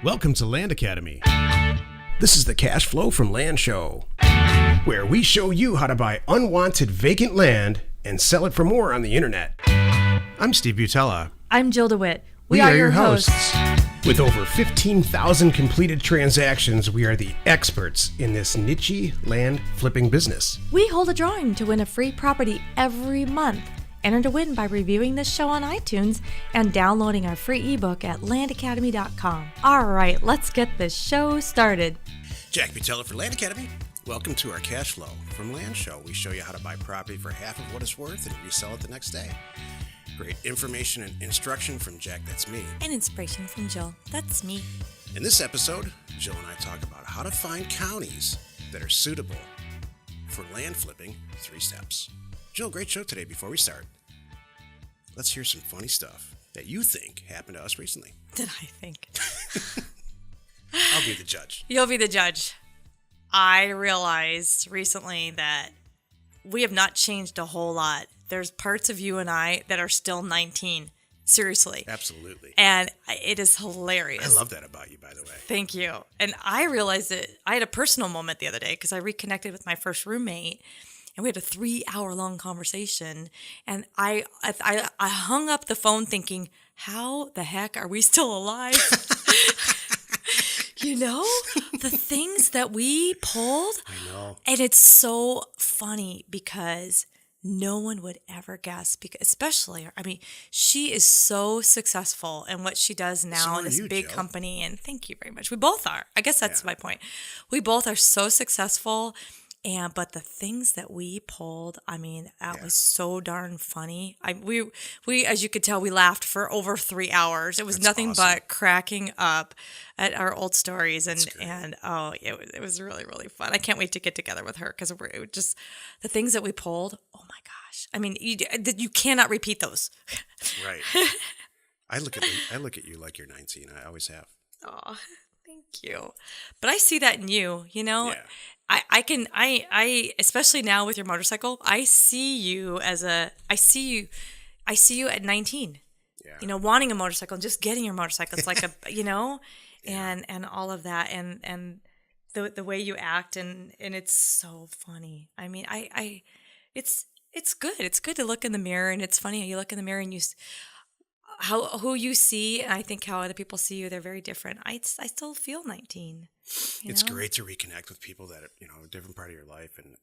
Welcome to Land Academy. This is the Cash Flow from Land show, where we show you how to buy unwanted vacant land and sell it for more on the internet. I'm Steve Butala. I'm Jill DeWit. We are your hosts. With over 15,000 completed transactions, we are the experts in this niche land flipping business. We hold a drawing to win a free property every month. Enter to win by reviewing this show on iTunes and downloading our free ebook at landacademy.com. All right, let's get this show started. Jack Butala for Land Academy. Welcome to our Cash Flow from Land show. We show you how to buy property for half of what it's worth and resell it the next day. Great information and instruction from Jack, that's me. And inspiration from Jill, that's me. In this episode, Jill and I talk about how to find counties that are suitable for land flipping, 3 steps. Jill, great show today. Before we start, let's hear some funny stuff that you think happened to us recently. Did I think? I'll be the judge. You'll be the judge. I realized recently that we have not changed a whole lot. There's parts of you and I that are still 19. Seriously. Absolutely. And it is hilarious. I love that about you, by the way. Thank you. And I realized that I had a personal moment the other day because I reconnected with my first roommate. And we had a 3-hour-long conversation, and I hung up the phone thinking, how the heck are we still alive? You know, the things that we pulled. I know. And it's so funny because no one would ever guess, because especially, I mean, she is so successful in what she does now in this big company. And thank you very much. We both are. I guess that's my point. We both are so successful. But the things that we pulled, I mean, that was so darn funny. We, as you could tell, we laughed for over 3 hours. It was nothing but cracking up at our old stories, and it was really, really fun. I can't wait to get together with her because it was just the things that we pulled. Oh my gosh! I mean, you cannot repeat those. Right. I look at you like you're 19. I always have. Oh, thank you. But I see that in you. You know. Yeah. I especially now with your motorcycle, I see you at 19, you know, wanting a motorcycle and just getting your motorcycle. It's like and all of that. And the way you act and it's so funny. I mean, it's good. It's good to look in the mirror, and it's funny how you look in the mirror and who you see, and I think how other people see you, they're very different. I still feel 19. It's great to reconnect with people that are, a different part of your life, and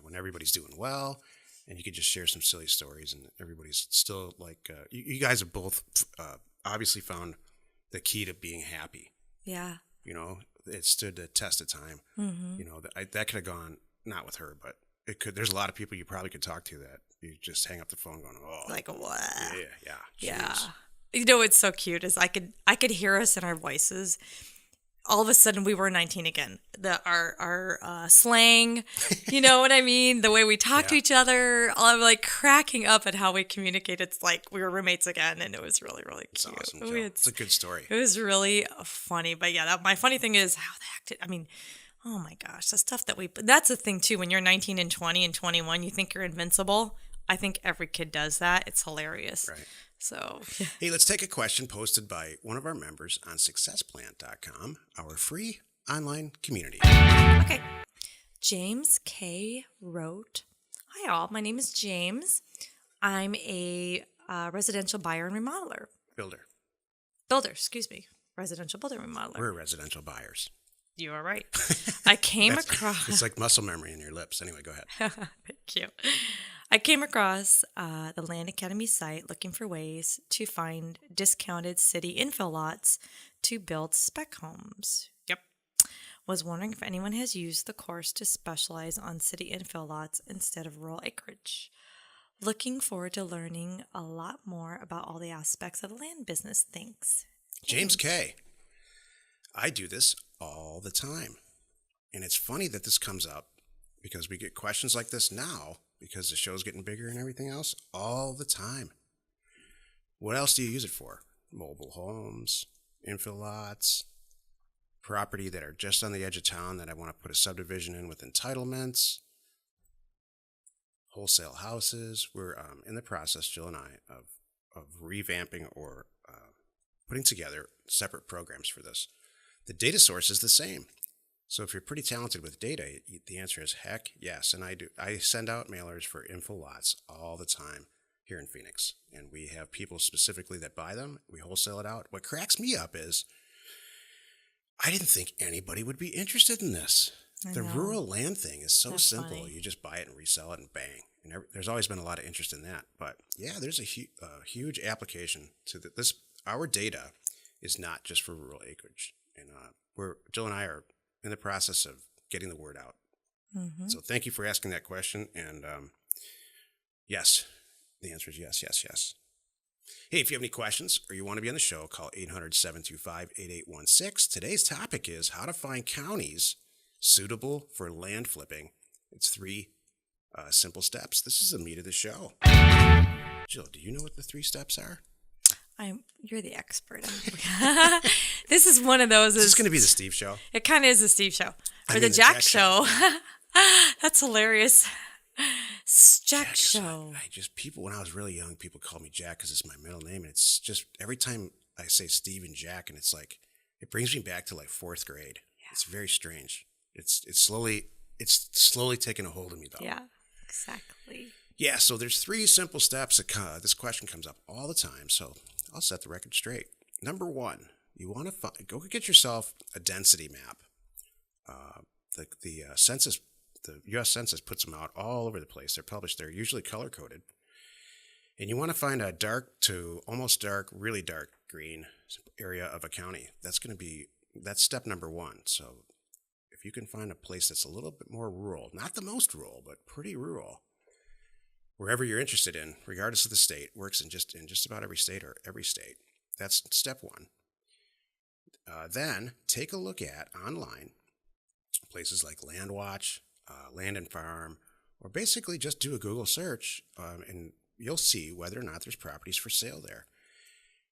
when everybody's doing well, and you can just share some silly stories, and everybody's still like, you guys have both obviously found the key to being happy. Yeah. It stood the test of time. Mm-hmm. That could have gone, not with her, but it could. There's a lot of people you probably could talk to that you just hang up the phone going, oh. Like what? Yeah. What's so cute is I could hear us in our voices. All of a sudden, we were 19 again. Our slang, you know what I mean? The way we talk to each other, I'm like cracking up at how we communicate. It's like we were roommates again, and it was really, really cute. Awesome, Joe. It's a good story. It was really funny. But yeah, my funny thing is how the heck oh my gosh, the stuff that that's the thing too. When you're 19 and 20 and 21, you think you're invincible. I think every kid does that. It's hilarious. Right. So, hey, let's take a question posted by one of our members on successplan.com, our free online community. Okay. James K. wrote, hi all, my name is James. I'm a residential buyer and remodeler. Builder, excuse me. Residential builder and remodeler. We're residential buyers. You are right. I came across... It's like muscle memory in your lips. Anyway, go ahead. Thank you. I came across the Land Academy site looking for ways to find discounted city infill lots to build spec homes. Yep. Was wondering if anyone has used the course to specialize on city infill lots instead of rural acreage. Looking forward to learning a lot more about all the aspects of the land business. Thanks. James K. I do this all the time. And it's funny that this comes up because we get questions like this now because the show's getting bigger and everything else all the time. What else do you use it for? Mobile homes, infill lots, property that are just on the edge of town that I want to put a subdivision in with entitlements, wholesale houses. We're in the process, Jill and I, of revamping or putting together separate programs for this. The data source is the same. So if you're pretty talented with data, the answer is heck yes. And I do. I send out mailers for info lots all the time here in Phoenix. And we have people specifically that buy them. We wholesale it out. What cracks me up is I didn't think anybody would be interested in this. The rural land thing is so simple. Funny. You just buy it and resell it and bang. And there's always been a lot of interest in that. But yeah, there's a huge application to this. Our data is not just for rural acreage. And Jill and I are in the process of getting the word out. Mm-hmm. So thank you for asking that question. And yes, the answer is yes, yes, yes. Hey, if you have any questions or you want to be on the show, call 800-725-8816. Today's topic is how to find counties suitable for land flipping. It's 3 simple steps. This is the meat of the show. Jill, do you know what the 3 steps are? You're the expert. This is one of those. Is this going to be the Steve show? It kind of is the Steve show. Or the Jack show. That's hilarious. Jack show. People, when I was really young, people called me Jack because it's my middle name. And it's just every time I say Steve and Jack, and it's like, it brings me back to like 4th grade. Yeah. It's very strange. It's slowly taking a hold of me though. Yeah, exactly. Yeah, so there's 3 simple steps. This question comes up all the time, so I'll set the record straight. Number 1, you want to go get yourself a density map. The census, the U.S. Census puts them out all over the place. They're published. They're usually color coded, and you want to find a dark to almost dark, really dark green area of a county. That's step number 1. So if you can find a place that's a little bit more rural, not the most rural, but pretty rural. Wherever you're interested in, regardless of the state, works in just about every state or every state. That's step 1. Then take a look at online places like LandWatch, Land and Farm, or basically just do a Google search, and you'll see whether or not there's properties for sale there.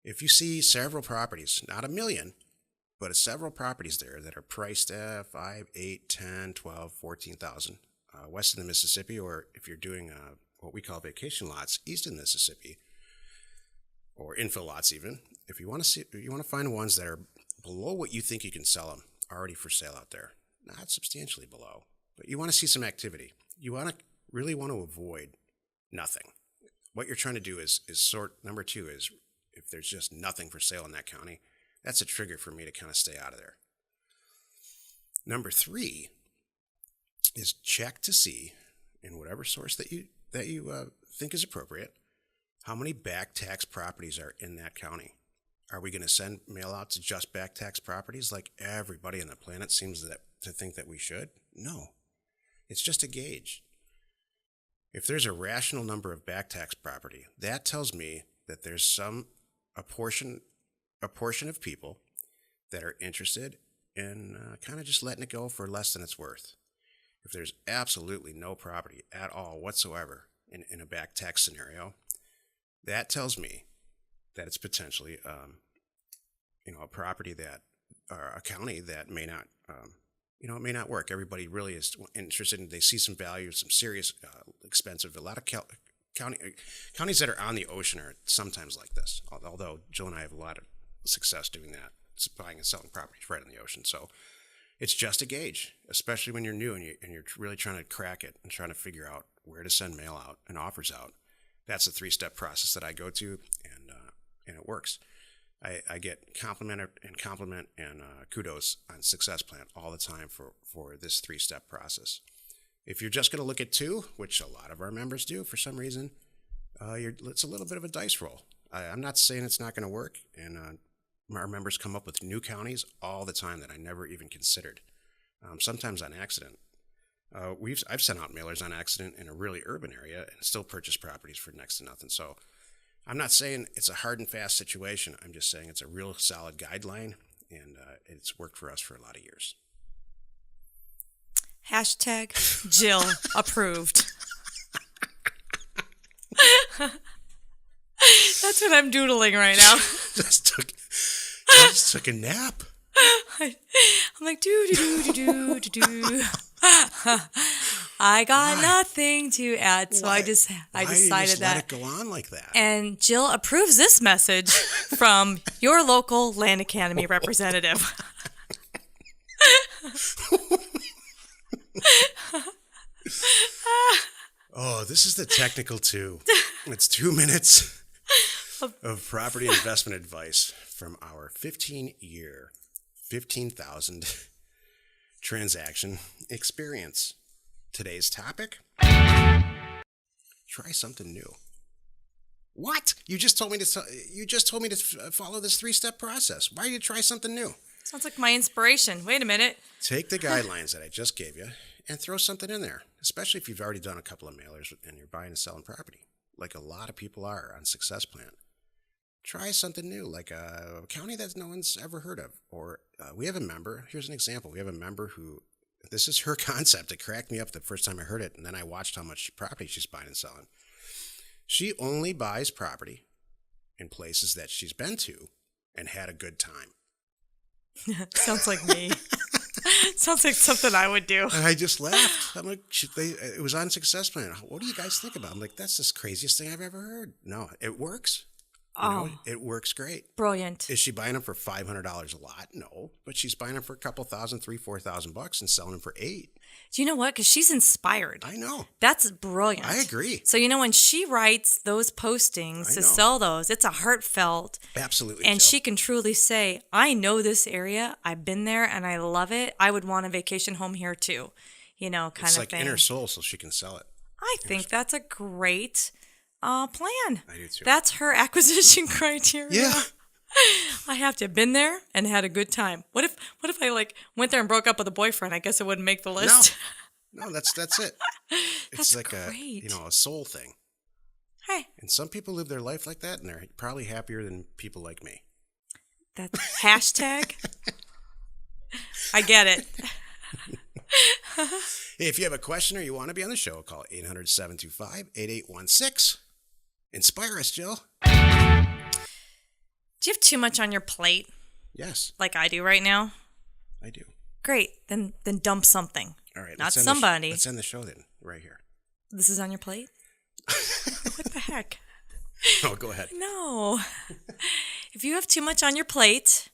If you see several properties, not a million, but several properties there that are priced at 5, 8, 10, 12, 14,000 west of the Mississippi, or if you're doing what we call vacation lots east of the Mississippi, or infill lots even. If you want to find ones that are below what you think you can sell them, already for sale out there, not substantially below, but you want to see some activity. You really want to avoid nothing. What you're trying to do is number 2 is if there's just nothing for sale in that county, that's a trigger for me to kind of stay out of there. Number 3 is check to see in whatever source that you think is appropriate, how many back tax properties are in that county. Are we going to send mail out to just back tax properties like everybody on the planet seems to think that we should? No. It's just a gauge. If there's a rational number of back tax property, that tells me that there's a portion of people that are interested in kind of just letting it go for less than it's worth. If there's absolutely no property at all whatsoever in a back tax scenario, that tells me that it's potentially a property that or a county that may not it may not work. Everybody really is interested in. They see some value, some serious expensive. A lot of counties that are on the ocean are sometimes like this. Although Jill and I have a lot of success doing that, buying and selling properties right on the ocean. So it's just a gauge, especially when you're new and you're really trying to crack it and trying to figure out where to send mail out and offers out. That's a 3-step process that I go to, and it works. I get compliment and kudos on Success Plan all the time for this 3-step process. If you're just going to look at 2, which a lot of our members do for some reason, it's a little bit of a dice roll. I'm not saying it's not going to work, and our members come up with new counties all the time that I never even considered, sometimes on accident. I've sent out mailers on accident in a really urban area and still purchased properties for next to nothing. So I'm not saying it's a hard and fast situation. I'm just saying it's a real solid guideline, and it's worked for us for a lot of years. # Jill approved. That's what I'm doodling right now. I just took a nap. I'm like, do. I got nothing to add, so I decided that. Let it go on like that. And Jill approves this message from your local Land Academy representative. Oh, this is the technical 2. It's 2 minutes of property investment advice from our 15-year, 15,000 transaction experience. Today's topic: try something new. What? You just told me to follow this 3-step process. Why do you try something new? Sounds like my inspiration. Wait a minute. Take the guidelines that I just gave you and throw something in there, especially if you've already done a couple of mailers and you're buying and selling property, like a lot of people are on Success Plan. Try something new, like a county that no one's ever heard of. Or we have a member. Here's an example. We have a member who, this is her concept. It cracked me up the first time I heard it, and then I watched how much property she's buying and selling. She only buys property in places that she's been to and had a good time. Sounds like me. Sounds like something I would do. And I just laughed. I'm like, it was on Success Plan. What do you guys think about it? I'm like, that's the craziest thing I've ever heard. No, it works. You know, it works great. Brilliant. Is she buying them for $500 a lot? No, but she's buying them for a couple $1,000, $3,000-$4,000 and selling them for $8,000. Do you know what? Because she's inspired. I know. That's brilliant. I agree. So, when she writes those postings to sell those, it's a heartfelt. Absolutely. And Jill. she can truly say, I know this area. I've been there and I love it. I would want a vacation home here too. Kind of thing. It's like inner soul, so she can sell it. I think that's a great plan. I do too. That's her acquisition criteria. Yeah. I have to have been there and had a good time. What if I went there and broke up with a boyfriend? I guess it wouldn't make the list. No, that's it. It's that's like great. a soul thing. Hey. And some people live their life like that, and they're probably happier than people like me. That's hashtag. I get it. If you have a question or you want to be on the show, call 800-725-8816. Inspire us, Jill. Do you have too much on your plate? Yes. Like I do right now? I do. Great. Then dump something. All right. Not somebody. Let's end the show then, right here. This is on your plate? What the heck? Oh, go ahead. No. If you have too much on your plate,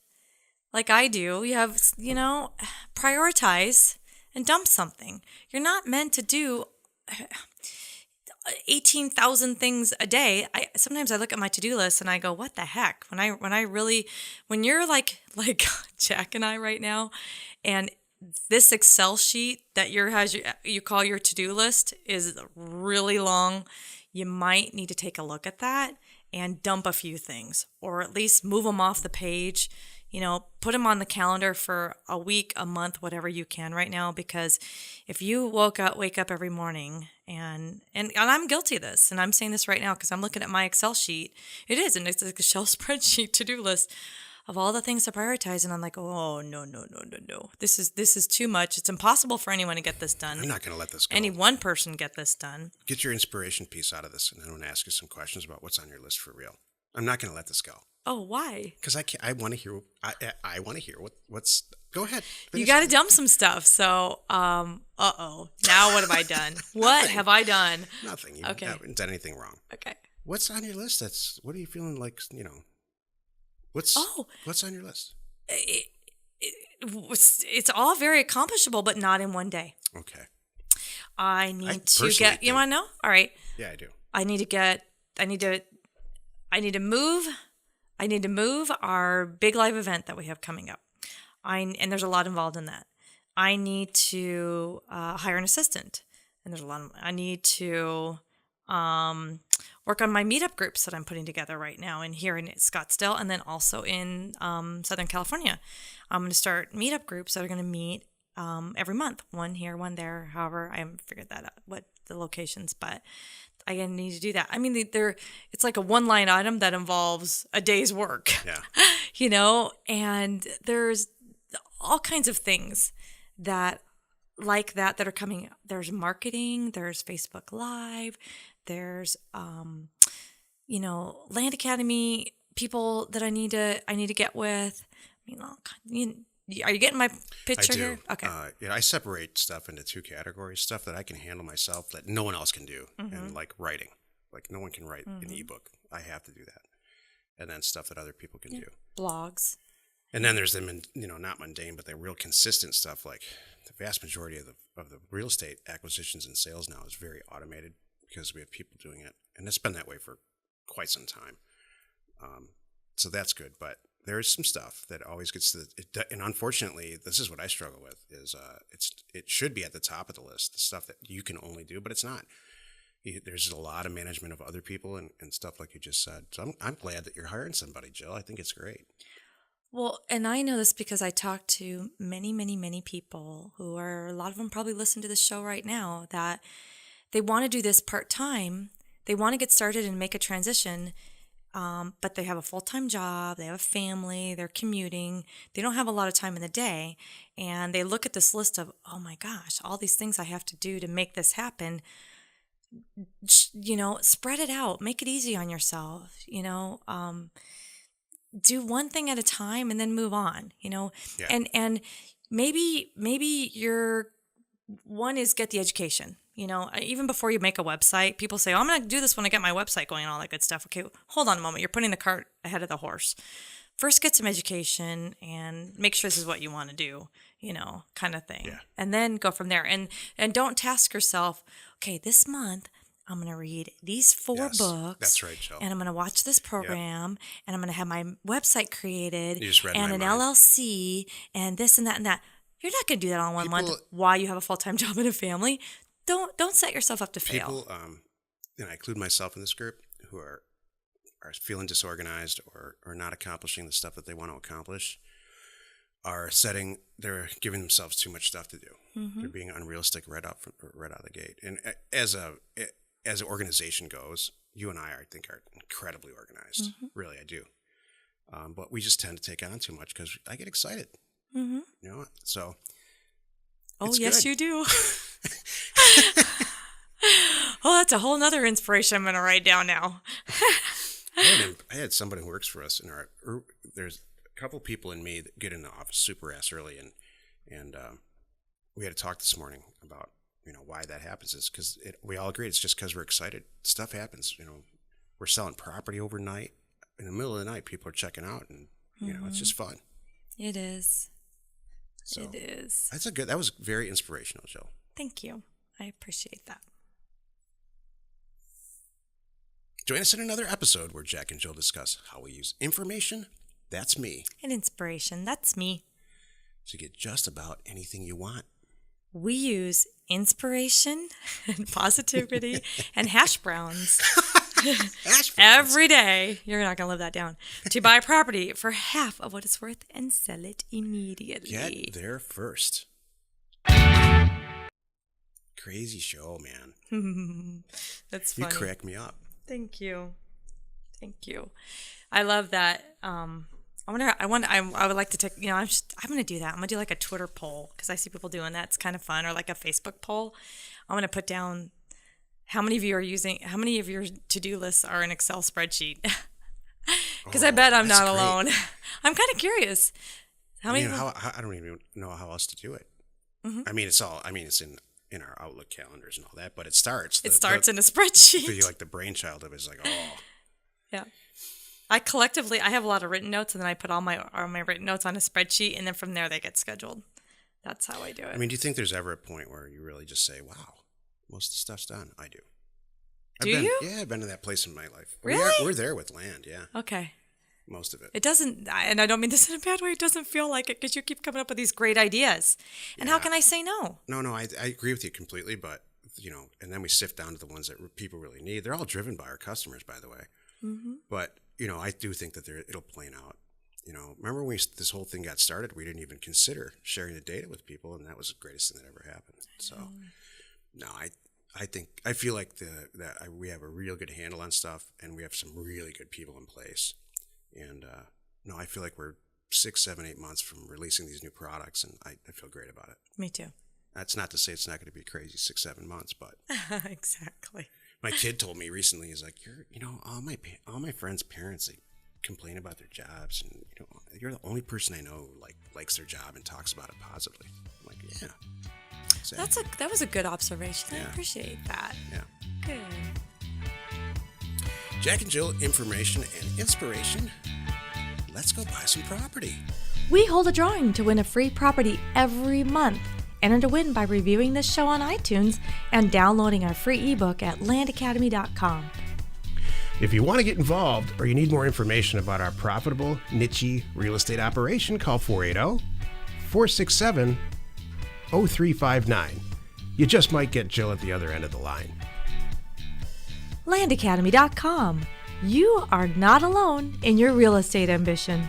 like I do, you have, prioritize and dump something. You're not meant to do 18,000 things a day. Sometimes I look at my to-do list and I go, what the heck? When you're like Jack and I right now, and this Excel sheet that you call your to-do list is really long, you might need to take a look at that and dump a few things, or at least move them off the page. Put them on the calendar for a week, a month, whatever you can right now. Because if you wake up every morning and I'm guilty of this, and I'm saying this right now because I'm looking at my Excel sheet. It is, and it's like a Excel spreadsheet to-do list of all the things to prioritize, and I'm like, oh no. This is too much. It's impossible for anyone to get this done. I'm not going to let this go. Any one person get this done. Get your inspiration piece out of this, and I want to ask you some questions about what's on your list for real. I'm not going to let this go. Oh, why? Because I want to hear. I want to hear what's. Go ahead. You got to dump some stuff. So, Now what have I done? What have I done? Nothing. You haven't done anything wrong. Okay. What's on your list? What are you feeling like? What's on your list? It's all very accomplishable, but not in one day. Okay. I need to get. You want to know? All right. Yeah, I do. I need to move our big live event that we have coming up. And there's a lot involved in that. I need to hire an assistant, and there's a lot. I need to work on my meetup groups that I'm putting together right now, and here in Scottsdale, and then also in Southern California. I'm going to start meetup groups that are going to meet every month, one here, one there. However, I haven't figured that out, what the locations, but I need to do that. I mean, it's like a one-line item that involves a day's work. Yeah. And there's all kinds of things that are coming. There's marketing, there's Facebook Live, there's Land Academy people that I need to get with. Are you getting my picture here? Okay. I separate stuff into 2 categories: stuff that I can handle myself that no one else can do, and like writing. Like no one can write an ebook. I have to do that. And then stuff that other people can do. Blogs. And then there's them, not mundane, but the real consistent stuff. Like the vast majority of the real estate acquisitions and sales now is very automated because we have people doing it. And it's been that way for quite some time. So that's good. But there is some stuff that always gets and unfortunately, this is what I struggle with, is it should be at the top of the list, the stuff that you can only do, but it's not. There's a lot of management of other people and stuff like you just said. So I'm glad that you're hiring somebody, Jill. I think it's great. Well, and I know this because I talk to many, many, many people who are, a lot of them probably listen to this show right now, that they want to do this part-time. They want to get started and make a transition, but they have a full-time job, they have a family, they're commuting, they don't have a lot of time in the day, and they look at this list of, oh my gosh, all these things I have to do to make this happen. Spread it out, make it easy on yourself, do one thing at a time and then move on, Yeah. And maybe your one is get the education. Even before you make a website, people say, I'm going to do this when I get my website going and all that good stuff. Okay, hold on a moment. You're putting the cart ahead of the horse. First, get some education and make sure this is what you want to do, kind of thing. Yeah. And then go from there. And don't task yourself, okay, this month I'm going to read these 4 books. That's right, Jill. And I'm going to watch this program, and I'm going to have my website created, you just read and my an mind. LLC, and this and that and that. You're not going to do that all in one month while you have a full-time job and a family. Don't set yourself up to fail. People, and I include myself in this group, who are feeling disorganized or not accomplishing the stuff that they want to accomplish, they're giving themselves too much stuff to do. Mm-hmm. They're being unrealistic right out of the gate. And as an organization goes, you and I think are incredibly organized. Mm-hmm. Really, I do. But we just tend to take on too much because I get excited. Mm-hmm. So. Oh, yes, you do. Oh, that's a whole nother inspiration I'm going to write down now. I had somebody who works for us there's a couple people in me that get in the office super ass early, and we had a talk this morning about why that happens. Is because we all agree it's just because we're excited. Stuff happens. We're selling property overnight. In the middle of the night, people are checking out, and it's just fun. It is. So it is. That was very inspirational, Jill. Thank you. I appreciate that. Join us in another episode where Jack and Jill discuss how we use information, that's me, and inspiration, that's me, to get just about anything you want. We use inspiration and positivity and hash browns. Every day. You're not going to live that down. To buy property for half of what it's worth and sell it immediately. Get there first. Crazy show, man. That's funny. You crack me up. Thank you. I love that. I would like to take, I'm going to do that. I'm going to do like a Twitter poll because I see people doing that. It's kind of fun, or like a Facebook poll. I'm going to put down how many of your to-do lists are an Excel spreadsheet. Because I bet I'm not alone. I'm kind of curious. I don't even know how else to do it. Mm-hmm. It's in our Outlook calendars and all that, but it starts in a spreadsheet. I feel like the brainchild of it is like, oh. Yeah. I have a lot of written notes, and then I put all my written notes on a spreadsheet, and then from there they get scheduled. That's how I do it. Do you think there's ever a point where you really just say, wow, most of the stuff's done? I do. You? Yeah, I've been to that place in my life. Really? We're there with land, yeah. Okay. Most of it. It doesn't, and I don't mean this in a bad way, it doesn't feel like it because you keep coming up with these great ideas. And how can I say no? No, I agree with you completely, but, and then we sift down to the ones that people really need. They're all driven by our customers, by the way. Mm-hmm. But, I do think that it'll plane out. Remember when this whole thing got started, we didn't even consider sharing the data with people, and that was the greatest thing that ever happened. So, no, I feel like we have a real good handle on stuff, and we have some really good people in place. And I feel like we're 6, 7, 8 months from releasing these new products, and I feel great about it. Me too. That's not to say it's not going to be crazy 6, 7 months, but exactly. My kid told me recently, he's like, all my friends' parents, they complain about their jobs, and you're the only person I know who likes their job and talks about it positively. I'm like, yeah. Exactly. That was a good observation. Yeah. I appreciate that. Yeah. Good. Jack and Jill, information and inspiration. Let's go buy some property. We hold a drawing to win a free property every month. Enter to win by reviewing this show on iTunes and downloading our free ebook at landacademy.com. If you want to get involved or you need more information about our profitable, niche real estate operation, call 480-467-0359. You just might get Jill at the other end of the line. landacademy.com. You are not alone in your real estate ambition.